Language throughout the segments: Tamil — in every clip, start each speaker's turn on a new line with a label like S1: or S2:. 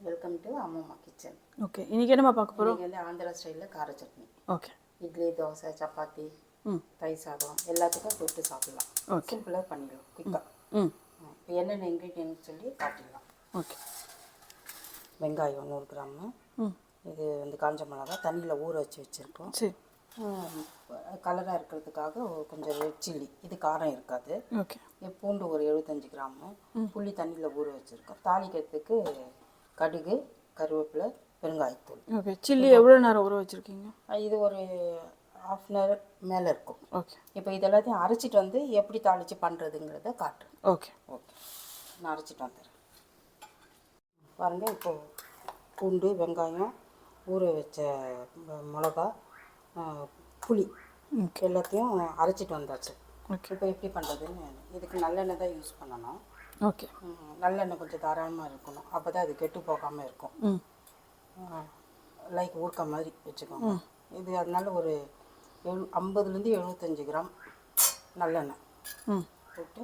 S1: வெல்கம் டு அம்மம்மா கிச்சன்.
S2: ஓகே, இன்றைக்கி என்னம்மா பார்க்க போகிறோம்?
S1: இன்றைக்கி ஆந்திரா ஸ்டைலில் கார சட்னி.
S2: ஓகே.
S1: இட்லி, தோசை, சப்பாத்தி, தயிர் சாதம் எல்லாத்துக்கும் தொட்டு சாப்பிட்லாம். சிம்பிளாக பண்ணிடலாம், குயிக்காக. இப்போ என்னென்ன இன்க்ரீடியன்ட் சொல்லி காட்டிடலாம்.
S2: ஓகே.
S1: வெங்காயம் 100 கிராமு. இது காஞ்ச மிளகா தண்ணியில் ஊற வச்சு வச்சுருக்கோம்.
S2: சரி.
S1: கலராக இருக்கிறதுக்காக கொஞ்சம் ரெட் சில்லி, இது காரம் இருக்காது.
S2: ஓகே.
S1: பூண்டு ஒரு 75 கிராமு. புளி தண்ணியில் ஊற வச்சுருக்கோம். தாளிக்கிறதுக்கு கடுகு, கருவேப்பிலை, பெருங்காயத்தூள்.
S2: ஓகே. சில்லி எவ்வளோ நேரம் ஊற வச்சுருக்கீங்க? இது
S1: ஒரு ½ hour மேலே இருக்கும்.
S2: ஓகே.
S1: இப்போ இது எல்லாத்தையும் அரைச்சிட்டு வந்து எப்படி தாளித்து பண்ணுறதுங்கிறத காட்டுறேன்.
S2: ஓகே.
S1: ஓகே, நான் அரைச்சிட்டு வந்துடுறேன். பாருங்கள், இப்போது பூண்டு, வெங்காயம், ஊற வச்ச மிளகா, புளி எல்லாத்தையும் அரைச்சிட்டு வந்தாச்சு.
S2: ஓகே.
S1: இப்போ எப்படி பண்ணுறதுன்னு, இதுக்கு நல்லெண்ணெய் தான் யூஸ் பண்ணணும்.
S2: ஓகே.
S1: நல்லெண்ணெய் கொஞ்சம் தாராளமாக இருக்கணும், அப்போ தான் அது கெட்டு போகாமல் இருக்கும். லைக் ஊறுக்க மாதிரி வச்சுக்கோங்க. இது அதனால ஒரு 50 75 கிராம் நல்லெண்ணெய் போட்டு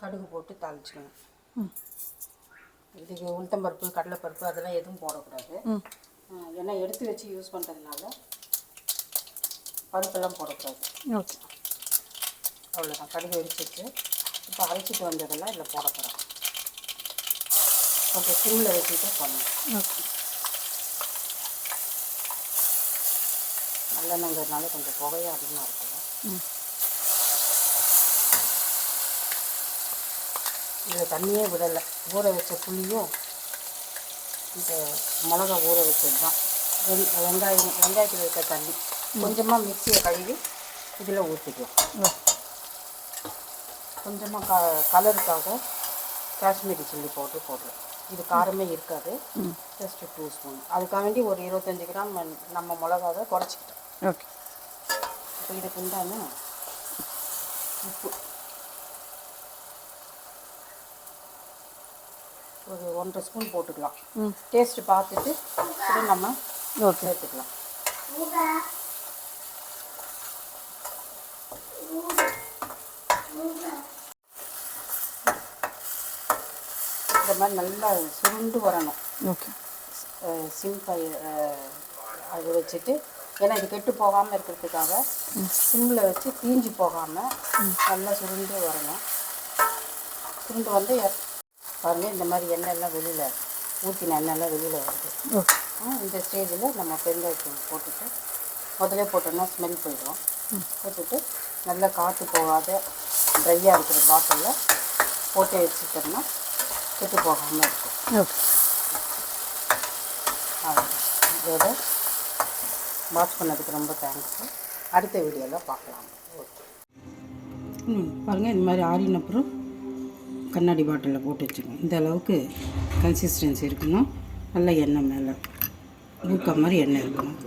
S1: கடுகு போட்டு தாளிச்சுக்கணும். இதுக்கு உளுத்தம்பருப்பு, கடலைப்பருப்பு அதெல்லாம் எதுவும் போடக்கூடாது. ஏன்னா எடுத்து வச்சு யூஸ் பண்ணுறதுனால பருப்பெல்லாம் போடக்கூடாது.
S2: ஓகே.
S1: அவ்வளோதான், கடுகு வெடிச்சிட்டு இப்போ அரைச்சிட்டு வந்ததெல்லாம் இதில் போட போகிறோம். கொஞ்சம் சிம்மில் வச்சுட்டு பண்ணணும்.
S2: ஓகே.
S1: நல்லெண்ணங்கிறதுனால கொஞ்சம் புகையாக அதிகமாக இருக்கும். இதில் தண்ணியே விடலை, ஊற வச்ச புளியும் இந்த மிளகா ஊற வச்சது தான். வெங்காயத்தில் வைக்க தண்ணி கொஞ்சமாக மிக்சியை கழுவி இதில் ஊற்றிக்கலாம். கொஞ்சமாக கலருக்காக காஷ்மீரி சில்லி பவுடர் போடுறோம். இது காரமே இருக்காது, ஜஸ்ட் 2 ஸ்பூன். அதுக்காக வேண்டி ஒரு 25 கிராம் நம்ம மிளகாவை குறைச்சிக்கிட்டோம்.
S2: ஓகே.
S1: இப்போ இதுக்கு உண்டான உப்பு ஒரு 1½ ஸ்பூன் போட்டுக்கலாம். டேஸ்ட்டு பார்த்துட்டு இது நம்ம சேர்த்துக்கலாம். இந்த மாதிரி நல்லா சுருண்டு வரணும்.
S2: ஓகே.
S1: சிம்மை அது வச்சுட்டு, ஏன்னா இது கெட்டு போகாமல் இருக்கிறதுக்காக சிம்மில் வச்சு தீஞ்சு போகாமல் நல்லா சுருண்டு வரணும். சுருண்டு வந்து பாருங்கள், இந்த மாதிரி எண்ணெயெல்லாம் வெளியில் ஊற்றின எண்ணெயெல்லாம் வெளியில் வருது. இந்த ஸ்டேஜில் நம்ம பெருங்காயத்தூள் போட்டுட்டு, முதலே போட்டோன்னா ஸ்மெல் போயிடும். போட்டுட்டு நல்லா காற்று போகாத ட்ரையாக இருக்கிற பாட்டிலில் போட்டு வச்சுட்டோம்னா கெட்டு போகாமல் இருக்கும்.
S2: ஓகே.
S1: இதோட வாட்ச் பண்ணதுக்கு ரொம்ப தேங்க்ஸு. அடுத்த வீடியோவில் பார்க்கலாம். ஓகே. பாருங்கள், இந்த மாதிரி ஆறின அப்புறம் கண்ணாடி பாட்டிலில் போட்டு வச்சுக்கோங்க. இந்த அளவுக்கு கன்சிஸ்டன்சி இருக்கணும். நல்ல எண்ணெய் மேலே ஊற்ற மாதிரி எண்ணெய் இருக்கணும்.